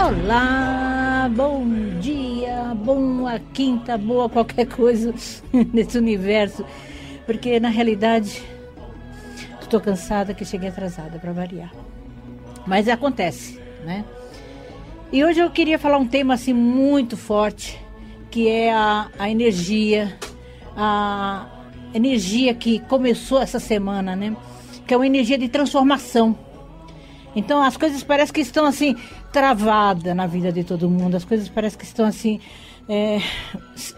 Olá, bom dia, boa quinta, boa qualquer coisa nesse universo, porque na realidade estou cansada que cheguei atrasada para variar, mas acontece, né? E hoje eu queria falar um tema assim muito forte, que é a energia que começou essa semana, né? Que é uma energia de transformação. Então as coisas parecem que estão assim travadas na vida de todo mundo, as coisas parecem que estão assim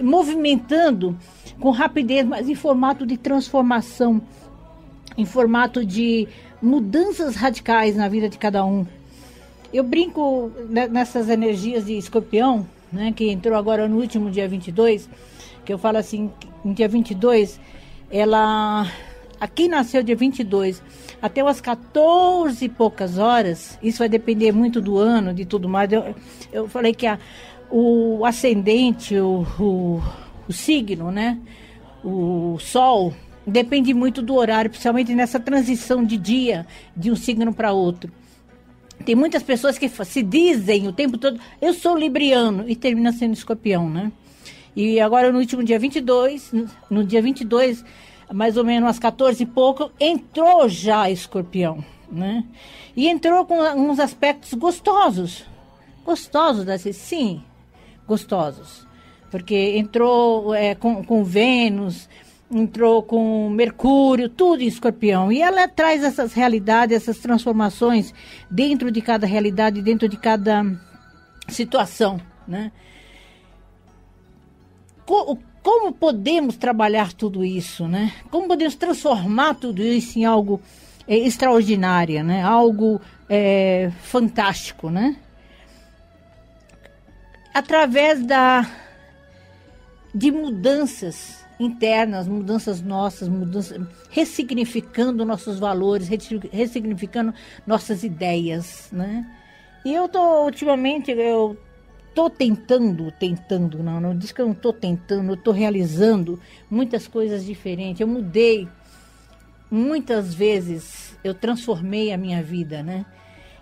movimentando com rapidez, mas em formato de transformação, em formato de mudanças radicais na vida de cada um. Eu brinco nessas energias de Escorpião, né, que entrou agora no último dia 22, que eu falo assim, no dia 22, aqui nasceu dia 22, até umas 14 e poucas horas, isso vai depender muito do ano, de tudo mais. Eu falei que o ascendente, o signo, né, o sol, depende muito do horário, principalmente nessa transição de dia, de um signo para outro. Tem muitas pessoas que se dizem o tempo todo, eu sou libriano, e termina sendo Escorpião, né? E agora no último dia 22, no dia 22, mais ou menos às 14 e pouco, entrou já Escorpião, né? E entrou com uns aspectos gostosos. Gostosos, sim, gostosos. Porque entrou com Vênus, entrou com Mercúrio, tudo em Escorpião. E ela traz essas realidades, essas transformações dentro de cada realidade, dentro de cada situação, né? Como podemos trabalhar tudo isso, né? Como podemos transformar tudo isso em algo extraordinário, né? Algo fantástico, né? Através de mudanças internas, mudanças nossas, ressignificando nossos valores, ressignificando nossas ideias, né? E ultimamente, tô tentando, não diz que eu não tô tentando, eu tô realizando muitas coisas diferentes. Eu mudei, muitas vezes eu transformei a minha vida, né?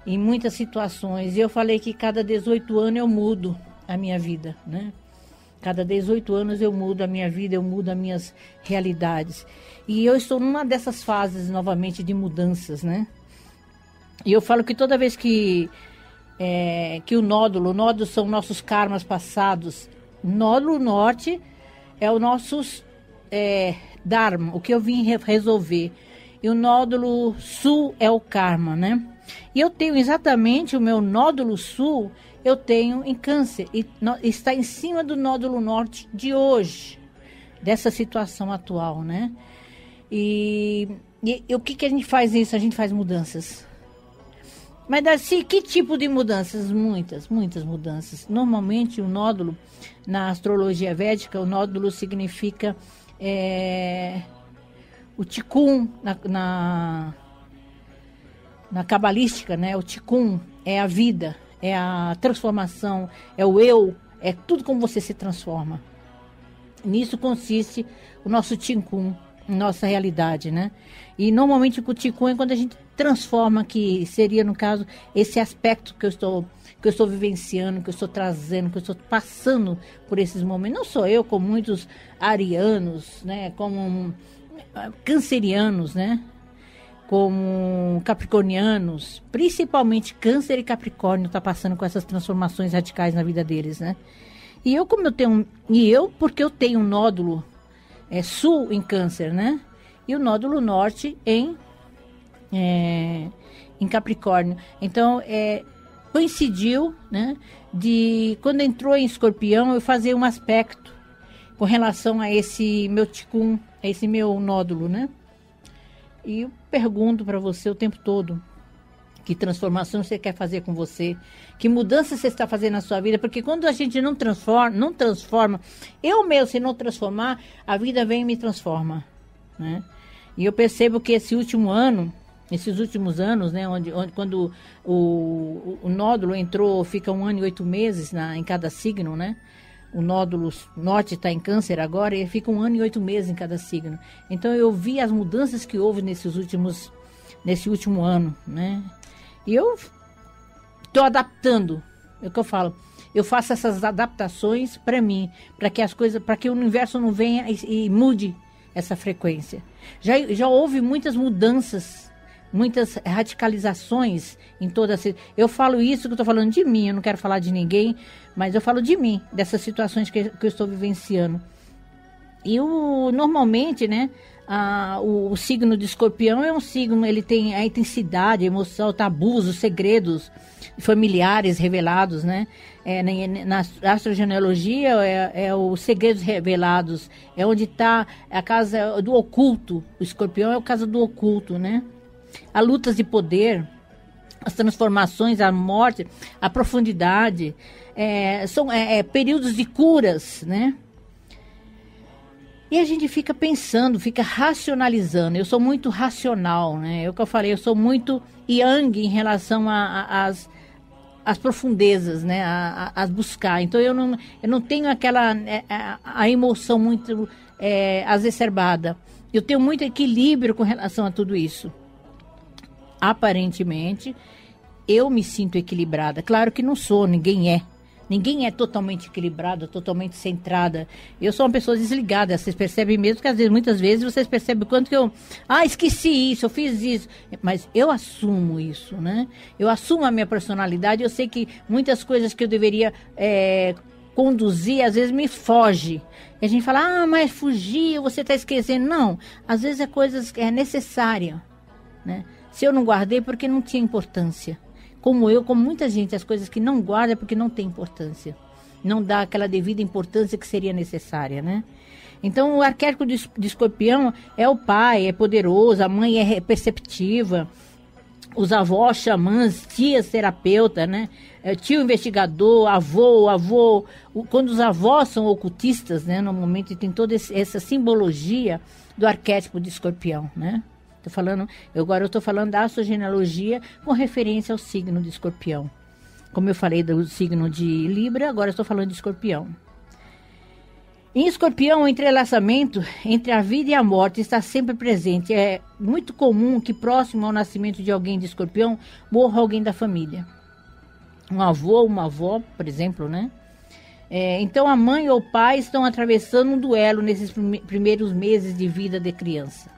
Em muitas situações. E eu falei que cada 18 anos eu mudo a minha vida, né? Cada 18 anos eu mudo a minha vida, eu mudo as minhas realidades. E eu estou numa dessas fases novamente de mudanças, né? E eu falo que toda vez que o nódulo são nossos karmas passados. Nódulo norte é o nosso dharma, o que eu vim resolver. E o nódulo sul é o karma, né? E eu tenho exatamente o meu nódulo sul, eu tenho em Câncer. E está em cima do nódulo norte de hoje, dessa situação atual, né? E o que a gente faz isso? A gente faz mudanças. Mas assim, que tipo de mudanças? Muitas mudanças. Normalmente o nódulo, na astrologia védica, o nódulo significa o Tikkun, na cabalística, né? O Tikkun é a vida, é a transformação, é o eu, é tudo como você se transforma. Nisso consiste o nosso Tikkun, nossa realidade, né? E normalmente o Tikkun é quando a gente transforma, que seria, no caso, esse aspecto que eu estou vivenciando, que eu estou trazendo, que eu estou passando por esses momentos. Não sou eu, como muitos arianos, né? Como cancerianos, né? Como capricornianos, principalmente Câncer e Capricórnio está passando com essas transformações radicais na vida deles, né? Porque eu tenho um nódulo sul em Câncer, né? E o nódulo norte em Capricórnio. Então, coincidiu, né? De quando entrou em Escorpião, eu fazer um aspecto com relação a esse meu Tikkun, a esse meu nódulo, né? E eu pergunto para você o tempo todo, que transformação você quer fazer com você, que mudança você está fazendo na sua vida, porque quando a gente não transforma, eu mesmo, se não transformar, a vida vem e me transforma, né? E eu percebo que esses últimos anos, né, quando o nódulo entrou, fica 1 ano e 8 meses em cada signo, né? O nódulo norte está em Câncer agora e fica 1 ano e 8 meses em cada signo. Então eu vi as mudanças que houve nesse último ano, né? E eu estou adaptando É o que eu falo. Eu faço essas adaptações para mim, para que as coisas, para que o universo não venha e mude essa frequência. Já houve muitas mudanças, muitas radicalizações em toda essa... Eu falo isso que eu estou falando de mim, eu não quero falar de ninguém, mas eu falo de mim, dessas situações que eu estou vivenciando. E normalmente, né, o signo de Escorpião é um signo, ele tem a intensidade, a emoção, tabus, os segredos familiares revelados, né? Na astrogenealogia é os segredos revelados, é onde está a casa do oculto. O Escorpião é a casa do oculto, né? As lutas de poder, as transformações, a morte, a profundidade, são períodos de curas, né? E a gente fica pensando, fica racionalizando. Eu sou muito racional, né? É o que eu falei, eu sou muito yang em relação às profundezas, né? A buscar. Então eu não tenho aquela a emoção muito exacerbada. Eu tenho muito equilíbrio com relação a tudo isso. Aparentemente, eu me sinto equilibrada. Claro que não sou, ninguém é. Ninguém é totalmente equilibrada, totalmente centrada. Eu sou uma pessoa desligada, vocês percebem mesmo que às vezes, muitas vezes vocês percebem o quanto que eu... esqueci isso, eu fiz isso. Mas eu assumo isso, né? Eu assumo a minha personalidade, eu sei que muitas coisas que eu deveria conduzir, às vezes me foge. E a gente fala, mas fugiu, você está esquecendo. Não, às vezes é coisas que é necessária, né? Se eu não guardei, porque não tinha importância. Como muita gente, as coisas que não guarda é porque não tem importância. Não dá aquela devida importância que seria necessária, né? Então, o arquétipo de Escorpião é o pai, é poderoso, a mãe é perceptiva, os avós, xamãs, tias, terapeuta, né? Tio investigador, avô. Quando os avós são ocultistas, né? Normalmente tem toda essa simbologia do arquétipo de Escorpião, né? Agora eu estou falando da astrogenealogia com referência ao signo de Escorpião. Como eu falei do signo de Libra, agora estou falando de Escorpião. Em Escorpião, o entrelaçamento entre a vida e a morte está sempre presente. É muito comum que próximo ao nascimento de alguém de Escorpião morra alguém da família. Um avô, uma avó, por exemplo, né? Então a mãe ou o pai estão atravessando um duelo nesses primeiros meses de vida de criança.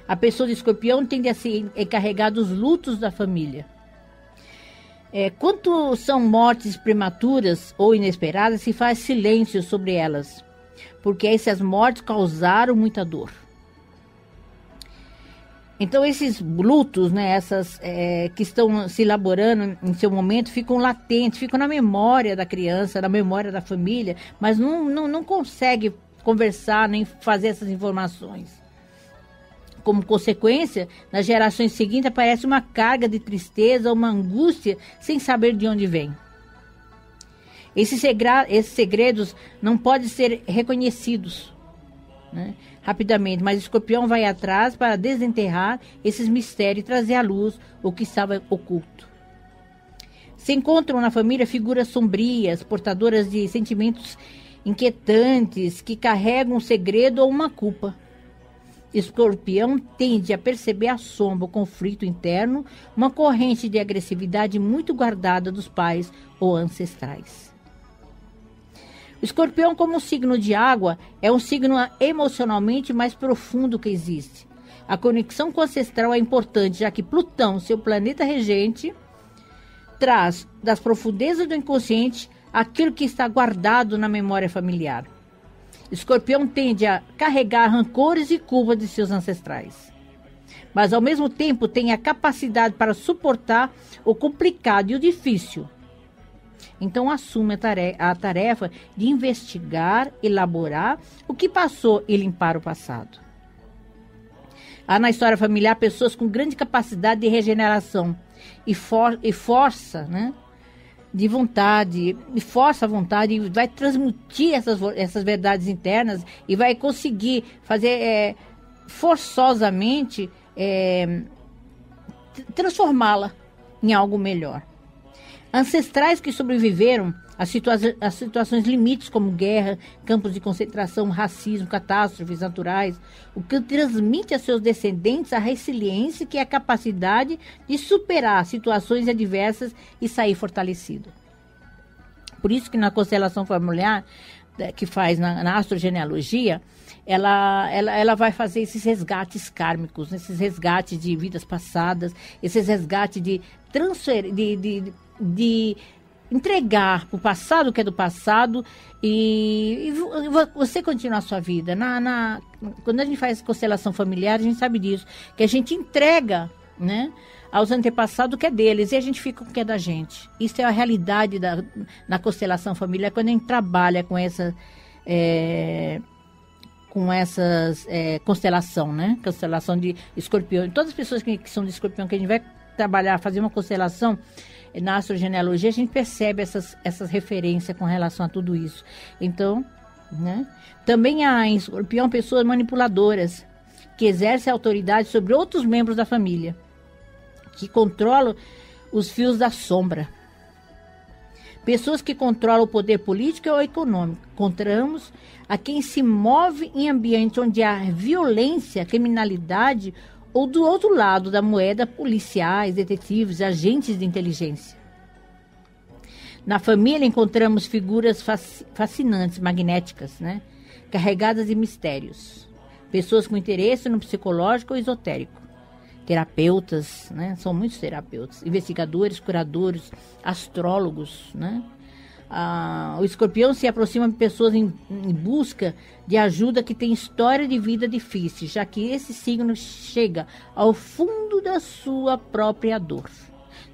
A pessoa de Escorpião tende a se encarregar dos lutos da família. Quando são mortes prematuras ou inesperadas, se faz silêncio sobre elas, porque essas mortes causaram muita dor. Então, esses lutos, né, essas que estão se elaborando em seu momento, ficam latentes, ficam na memória da criança, na memória da família, mas não consegue conversar nem fazer essas informações. Como consequência, nas gerações seguintes aparece uma carga de tristeza, uma angústia sem saber de onde vem. Esses segredos não podem ser reconhecidos, né, rapidamente, mas o Escorpião vai atrás para desenterrar esses mistérios e trazer à luz o que estava oculto. Se encontram na família figuras sombrias, portadoras de sentimentos inquietantes, que carregam um segredo ou uma culpa. Escorpião tende a perceber a sombra, o conflito interno, uma corrente de agressividade muito guardada dos pais ou ancestrais. O Escorpião, como signo de água, é um signo emocionalmente mais profundo que existe. A conexão com o ancestral é importante, já que Plutão, seu planeta regente, traz das profundezas do inconsciente aquilo que está guardado na memória familiar. Escorpião tende a carregar rancores e culpas de seus ancestrais, mas ao mesmo tempo tem a capacidade para suportar o complicado e o difícil. Então assume a tarefa de investigar, elaborar o que passou e limpar o passado. Há na história familiar pessoas com grande capacidade de regeneração e força, né? De vontade, e força a vontade, e vai transmitir essas verdades internas e vai conseguir fazer forçosamente transformá-la em algo melhor. Ancestrais que sobreviveram a situações limites como guerra, campos de concentração, racismo, catástrofes naturais, o que transmite a seus descendentes a resiliência, que é a capacidade de superar situações adversas e sair fortalecido. Por isso que na constelação familiar, que faz na astrogenealogia, ela vai fazer esses resgates kármicos, esses resgates de vidas passadas, esses resgates de entregar para o passado o que é do passado e você continuar a sua vida. Quando a gente faz constelação familiar, a gente sabe disso, que a gente entrega, né, aos antepassados o que é deles e a gente fica com o que é da gente. Isso é a realidade na constelação familiar, quando a gente trabalha com essa constelação, né? Constelação de escorpião. Todas as pessoas que são de escorpião, que a gente vai trabalhar, fazer uma constelação na astrogenealogia, a gente percebe essas referências com relação a tudo isso. Então, né? Também há em escorpião pessoas manipuladoras, que exercem autoridade sobre outros membros da família, que controlam os fios da sombra. Pessoas que controlam o poder político ou econômico. Encontramos a quem se move em ambientes onde há violência, criminalidade ou do outro lado da moeda, policiais, detetives, agentes de inteligência. Na família encontramos figuras fascinantes, magnéticas, né? Carregadas de mistérios. Pessoas com interesse no psicológico ou esotérico. Terapeutas, né? São muitos terapeutas, investigadores, curadores, astrólogos, né? O escorpião se aproxima de pessoas em busca de ajuda que tem história de vida difícil, já que esse signo chega ao fundo da sua própria dor.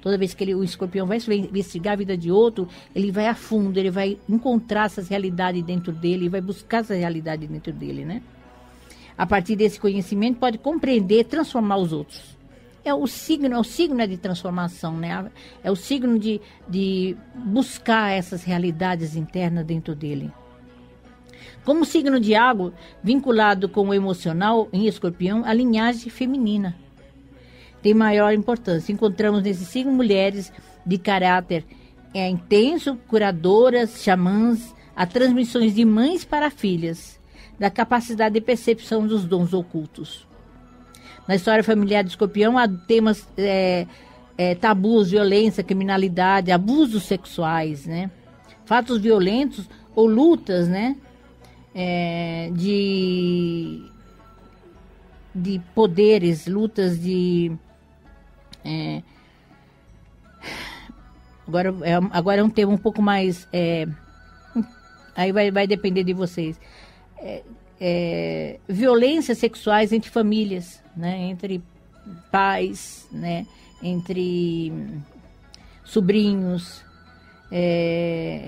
Toda vez que o escorpião vai investigar a vida de outro, ele vai a fundo, ele vai encontrar essas realidades dentro dele, vai buscar essa realidade dentro dele, né? A partir desse conhecimento, pode compreender e transformar os outros. O signo de transformação, né? É o signo de buscar essas realidades internas dentro dele. Como signo de água, vinculado com o emocional em escorpião, a linhagem feminina tem maior importância. Encontramos nesse signo mulheres de caráter intenso, curadoras, xamãs, a transmissões de mães para filhas, da capacidade de percepção dos dons ocultos. Na história familiar de escorpião há temas tabus, violência, criminalidade, abusos sexuais, né? Fatos violentos ou lutas, né? De poderes, lutas de... Agora é um tema um pouco mais... aí vai depender de vocês. Violências sexuais entre famílias, né? Entre pais, né? Entre sobrinhos,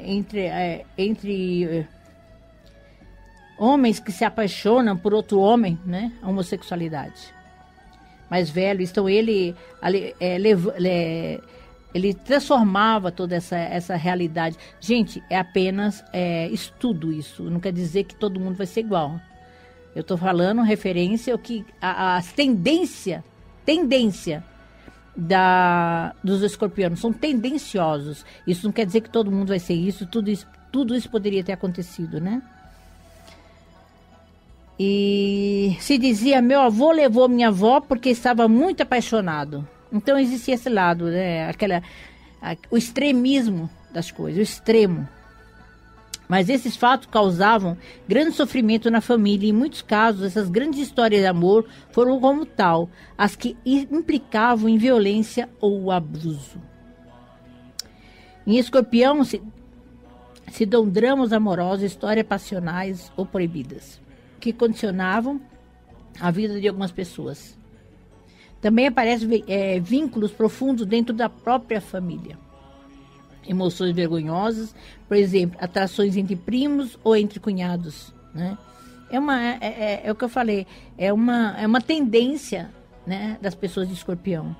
entre homens que se apaixonam por outro homem, né? A homossexualidade. Mais velho, então ele transformava toda essa realidade. Gente, é apenas estudo isso. Não quer dizer que todo mundo vai ser igual. Eu estou falando referência ao que a tendência dos escorpianos são tendenciosos. Isso não quer dizer que todo mundo vai ser isso. Tudo isso poderia ter acontecido, né? E se dizia, meu avô levou minha avó porque estava muito apaixonado. Então existia esse lado, né? O extremismo das coisas, o extremo. Mas esses fatos causavam grande sofrimento na família e em muitos casos essas grandes histórias de amor foram como tal, as que implicavam em violência ou abuso. Em escorpião se dão dramas amorosos, histórias passionais ou proibidas, que condicionavam a vida de algumas pessoas. Também aparecem vínculos profundos dentro da própria família. Emoções vergonhosas, por exemplo, atrações entre primos ou entre cunhados, né? É o que eu falei, é uma tendência, né, das pessoas de escorpião.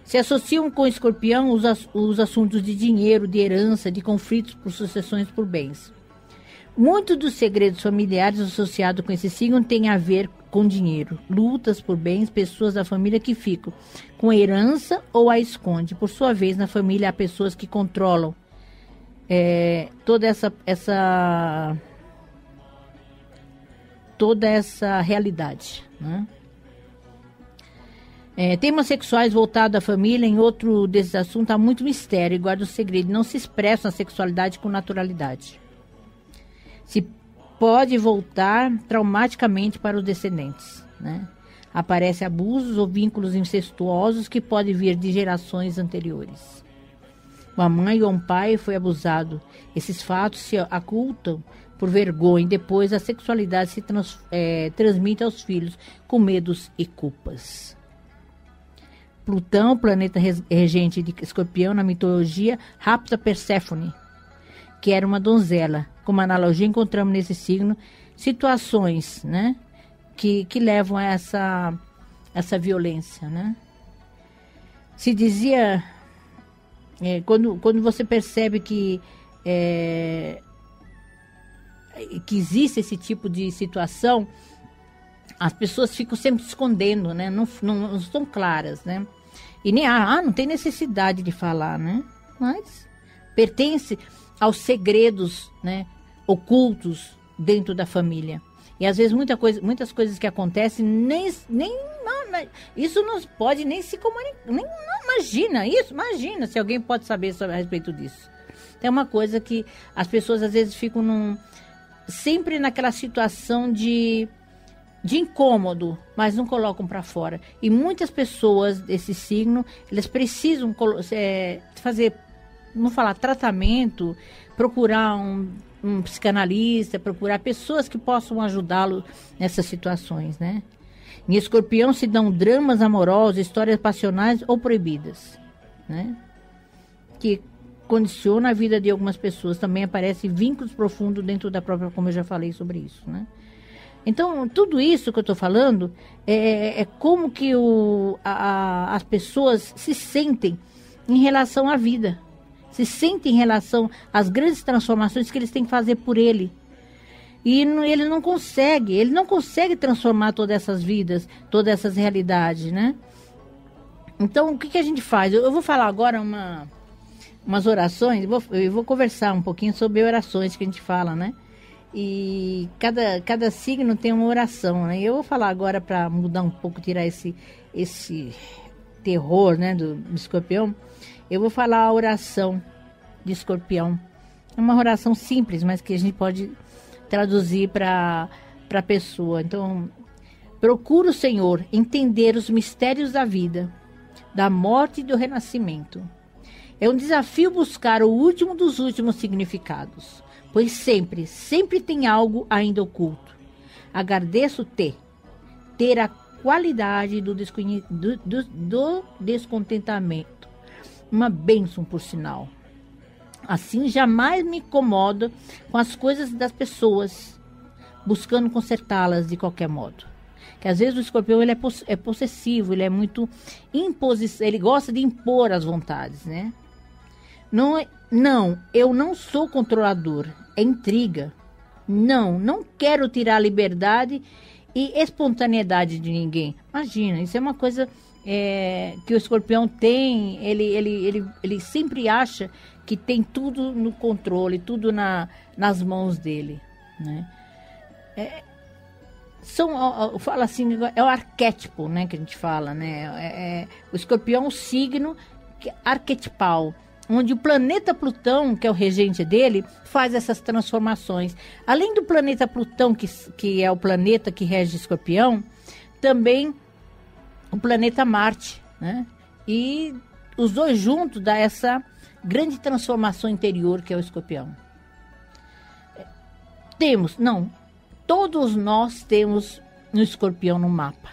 Se associam com escorpião os assuntos de dinheiro, de herança, de conflitos por sucessões por bens. Muitos dos segredos familiares associados com esse signo têm a ver com dinheiro, lutas por bens, pessoas da família que ficam com herança ou a esconde. Por sua vez, na família há pessoas que controlam toda essa realidade, né? Temas sexuais voltados à família, em outro desses assuntos, há muito mistério e guarda o segredo. Não se expressa a sexualidade com naturalidade. Se pode voltar traumaticamente para os descendentes, né? Aparecem abusos ou vínculos incestuosos que podem vir de gerações anteriores. Uma mãe ou um pai foi abusado. Esses fatos se ocultam por vergonha e depois a sexualidade se transmite aos filhos com medos e culpas. Plutão, planeta regente de Escorpião, na mitologia, rapta Perséfone, que era uma donzela. Como analogia, encontramos nesse signo situações, né, que levam a essa violência, né? Se dizia, quando você percebe que existe esse tipo de situação, as pessoas ficam sempre se escondendo, né? Não são claras, né? E nem, não tem necessidade de falar, né? Mas pertence aos segredos, né, ocultos dentro da família. E às vezes muitas coisas que acontecem, isso não pode nem se comunicar. Imagina se alguém pode saber a respeito disso. Então é uma coisa que as pessoas às vezes ficam sempre naquela situação de incômodo, mas não colocam para fora. E muitas pessoas desse signo, elas precisam fazer, vamos falar, tratamento, procurar um psicanalista, procurar pessoas que possam ajudá-lo nessas situações, né? Em Escorpião se dão dramas amorosos, histórias passionais ou proibidas, né? Que condiciona a vida de algumas pessoas. Também aparecem vínculos profundos dentro da própria, como eu já falei sobre isso, né? Então, tudo isso que eu estou falando é como que as pessoas se sentem em relação à vida. Se sentem em relação às grandes transformações que eles têm que fazer por ele. E ele não consegue transformar todas essas vidas, todas essas realidades, né? Então, o que a gente faz? Eu vou falar agora umas orações, eu vou conversar um pouquinho sobre orações que a gente fala, né? E cada signo tem uma oração, né? Eu vou falar agora para mudar um pouco, tirar esse terror, né, do Escorpião. Eu vou falar a oração de Escorpião. É uma oração simples, mas que a gente pode traduzir para a pessoa. Então, procura o Senhor entender os mistérios da vida, da morte e do renascimento. É um desafio buscar o último dos últimos significados, pois sempre tem algo ainda oculto. Agradeço ter a qualidade do descontentamento. Uma bênção, por sinal. Assim, jamais me incomodo com as coisas das pessoas, buscando consertá-las de qualquer modo. Que às vezes o Escorpião ele é possessivo, ele é muito ele gosta de impor as vontades, né? Não, eu não sou controlador, é intriga. Não quero tirar a liberdade e espontaneidade de ninguém. Imagina, isso é uma coisa que o Escorpião tem, ele sempre acha que tem tudo no controle, tudo nas mãos dele, né? Fala assim, é o arquétipo, né, que a gente fala, né? O Escorpião é um signo arquetipal, onde o planeta Plutão, que é o regente dele, faz essas transformações. Além do planeta Plutão, que é o planeta que rege Escorpião, também o planeta Marte, né? E os dois juntos dá essa grande transformação interior que é o Escorpião. Todos nós temos um Escorpião no mapa.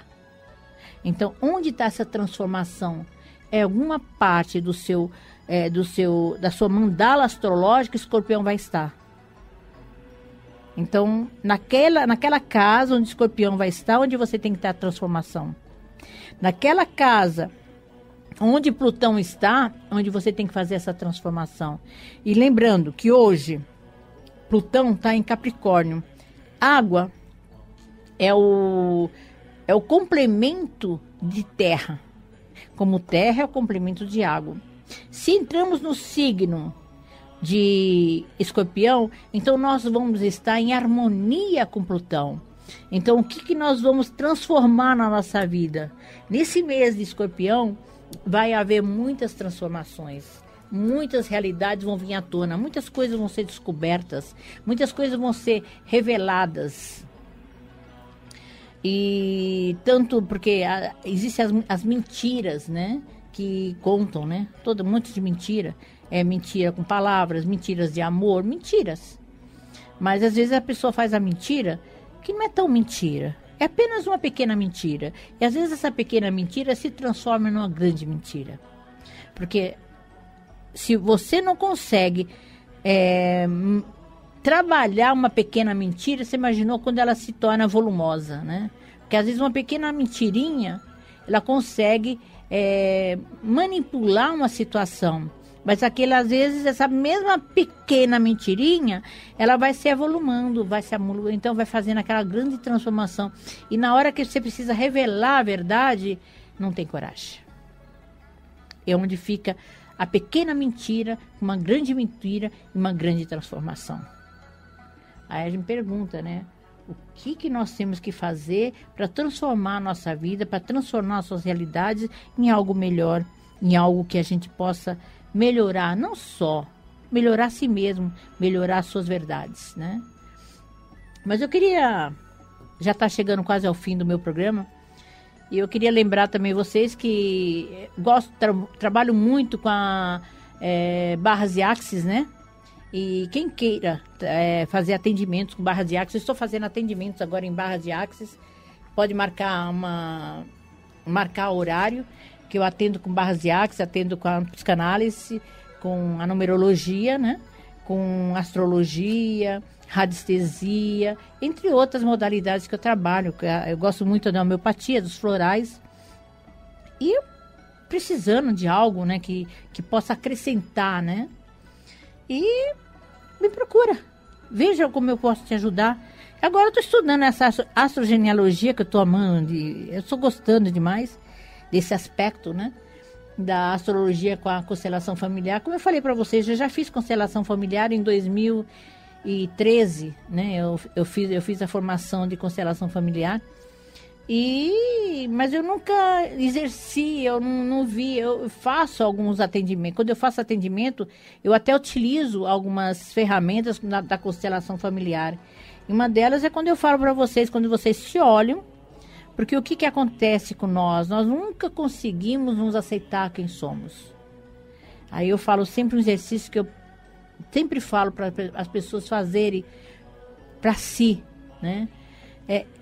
Então, onde está essa transformação? É alguma parte da sua mandala astrológica, Escorpião vai estar. Então, naquela casa onde Escorpião vai estar, onde você tem que ter a transformação. Naquela casa onde Plutão está, onde você tem que fazer essa transformação. E lembrando que hoje Plutão está em Capricórnio. Água é o complemento de terra. Como terra é o complemento de água. Se entramos no signo de Escorpião, então nós vamos estar em harmonia com Plutão. Então, o que nós vamos transformar na nossa vida? Nesse mês de Escorpião, vai haver muitas transformações. Muitas realidades vão vir à tona. Muitas coisas vão ser descobertas. Muitas coisas vão ser reveladas. E tanto porque existem as mentiras, né? Que contam, né? Todo um monte de mentira. É mentira com palavras, mentiras de amor, mentiras. Mas às vezes a pessoa faz a mentira que não é tão mentira. É apenas uma pequena mentira. E às vezes essa pequena mentira se transforma numa grande mentira. Porque se você não consegue trabalhar uma pequena mentira, você imaginou quando ela se torna volumosa, né? Porque às vezes uma pequena mentirinha, ela consegue manipular uma situação. Mas às vezes, essa mesma pequena mentirinha, ela vai se avolumando, então vai fazendo aquela grande transformação. E na hora que você precisa revelar a verdade, não tem coragem. É onde fica a pequena mentira, uma grande mentira e uma grande transformação. Aí a gente pergunta, né? O que nós temos que fazer para transformar a nossa vida, para transformar as suas realidades em algo melhor, em algo que a gente possa melhorar, não só melhorar a si mesmo, melhorar as suas verdades, né? Mas eu queria, já está chegando quase ao fim do meu programa, e eu queria lembrar também vocês que trabalho muito com a barras e axis, né? E quem queira fazer atendimentos com barras de axis, eu estou fazendo atendimentos agora em barras de axis, pode marcar horário, que eu atendo com barras de axis, atendo com a psicanálise, com a numerologia, né? Com astrologia, radiestesia, entre outras modalidades que eu trabalho. Eu gosto muito da homeopatia, dos florais. E precisando de algo, né? Que possa acrescentar, né? E me procura. Veja como eu posso te ajudar. Agora eu estou estudando essa astrogenealogia que eu estou amando. Eu estou gostando demais desse aspecto, né? Da astrologia com a constelação familiar. Como eu falei para vocês, eu já fiz constelação familiar em 2013, né? Eu fiz a formação de constelação familiar. Mas eu nunca exerci, eu não vi, eu faço alguns atendimentos. Quando eu faço atendimento, eu até utilizo algumas ferramentas da constelação familiar. E uma delas é quando eu falo para vocês, quando vocês se olham, porque o que acontece com nós? Nós nunca conseguimos nos aceitar quem somos. Aí eu falo sempre um exercício que eu sempre falo para as pessoas fazerem para si, né?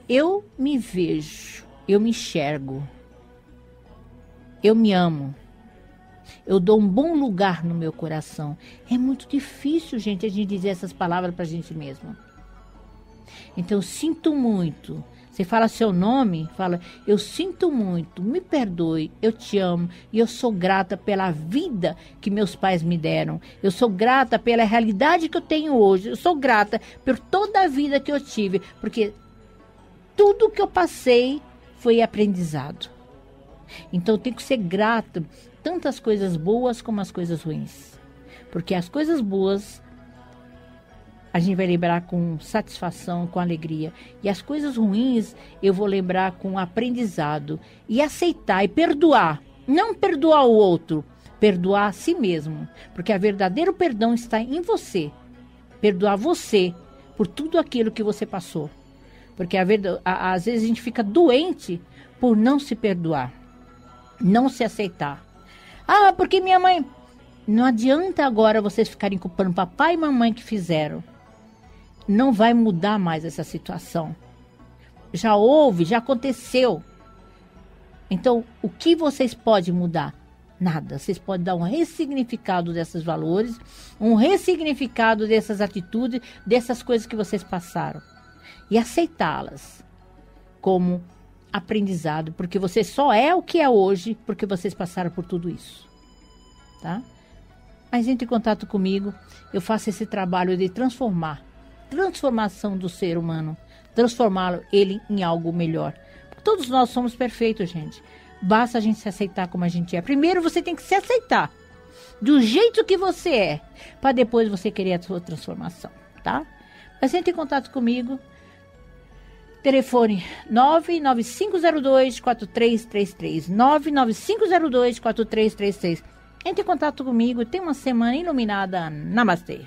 Eu me vejo, eu me enxergo, eu me amo, eu dou um bom lugar no meu coração. É muito difícil, gente, a gente dizer essas palavras para a gente mesma. Então, eu sinto muito. Você fala seu nome, fala, eu sinto muito, me perdoe, eu te amo e eu sou grata pela vida que meus pais me deram. Eu sou grata pela realidade que eu tenho hoje. Eu sou grata por toda a vida que eu tive, porque tudo que eu passei foi aprendizado. Então eu tenho que ser grata, tanto as coisas boas como as coisas ruins. Porque as coisas boas a gente vai lembrar com satisfação, com alegria. E as coisas ruins eu vou lembrar com aprendizado. E aceitar e perdoar. Não perdoar o outro, perdoar a si mesmo. Porque o verdadeiro perdão está em você. Perdoar você por tudo aquilo que você passou. Porque às vezes a gente fica doente por não se perdoar, não se aceitar. Ah, porque minha mãe... Não adianta agora vocês ficarem culpando papai e mamãe que fizeram. Não vai mudar mais essa situação. Já houve, já aconteceu. Então, o que vocês podem mudar? Nada. Vocês podem dar um ressignificado desses valores, um ressignificado dessas atitudes, dessas coisas que vocês passaram. E aceitá-las como aprendizado, porque você só é o que é hoje, porque vocês passaram por tudo isso, tá? Mas entre em contato comigo, eu faço esse trabalho de transformação do ser humano, transformá-lo ele em algo melhor. Todos nós somos perfeitos, gente. Basta a gente se aceitar como a gente é. Primeiro você tem que se aceitar do jeito que você é, para depois você querer a sua transformação, tá? Mas entre em contato comigo. Telefone 99502-4333. 99502-4333. Entre em contato comigo. Tenha uma semana iluminada. Namastê.